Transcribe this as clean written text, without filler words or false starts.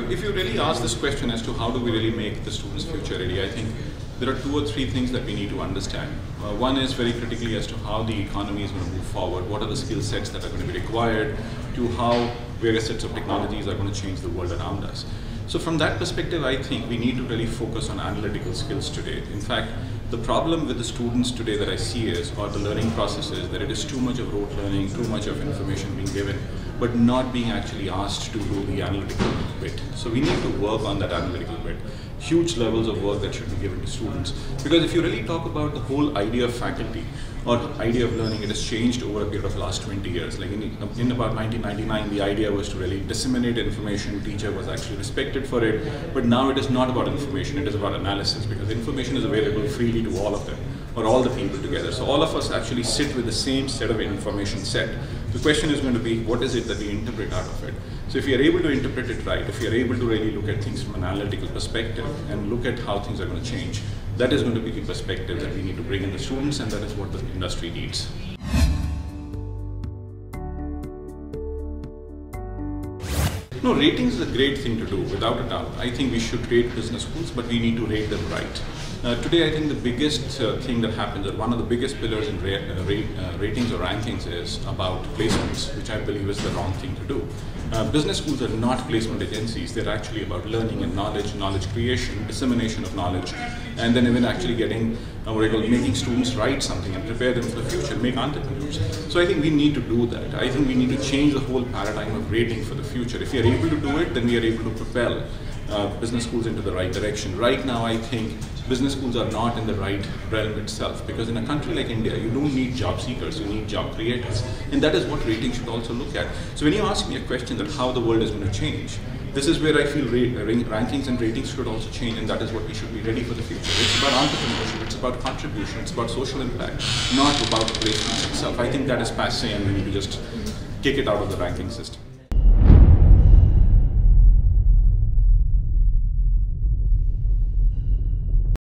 if you really ask this question as to how do we really make the students future ready, I think there are 2 or 3 things that we need to understand. One is very critically as to how the economy is going to move forward, what are the skill sets that are going to be required, to how various sets of technologies are going to change the world around us. So from that perspective, I think we need to really focus on analytical skills today. In fact, the problem with the students today that I see is, or the learning process is, that it is too much of rote learning, too much of information being given, but not being actually asked to do the analytical bit. So we need to work on that analytical bit. Huge levels of work that should be given to students. Because if you really talk about the whole idea of faculty, or idea of learning, it has changed over a period of the last 20 years. Like in about 1999, the idea was to really disseminate information. Teacher was actually respected for it. But now it is not about information, it is about analysis, because information is available freely to all of them, or all the people together. So all of us actually sit with the same set of information set. The question is going to be, what is it that we interpret out of it? So if we are able to interpret it right, if we are able to really look at things from an analytical perspective and look at how things are going to change, that is going to be the perspective that we need to bring in the students, and that is what the industry needs. No, ratings is a great thing to do, without a doubt. I think we should rate business schools, but we need to rate them right. Today, I think the biggest thing that happens, or one of the biggest pillars in ratings or rankings, is about placements, which I believe is the wrong thing to do. Business schools are not placement agencies. They're actually about learning and knowledge creation, dissemination of knowledge, and then even actually getting, making students write something and prepare them for the future, make entrepreneurs. So I think we need to do that. I think we need to change the whole paradigm of rating for the future. If we are able to do it, then we are able to propel business schools into the right direction. Right now, I think business schools are not in the right realm itself, because in a country like India, you don't need job seekers, you need job creators. And that is what rating should also look at. So when you ask me a question that how the world is going to change, this is where I feel rankings and ratings should also change, and that is what we should be ready for the future. It's about entrepreneurship, it's about contribution, it's about social impact, not about placement itself. I think that is passé, and we need to just kick it out of the ranking system.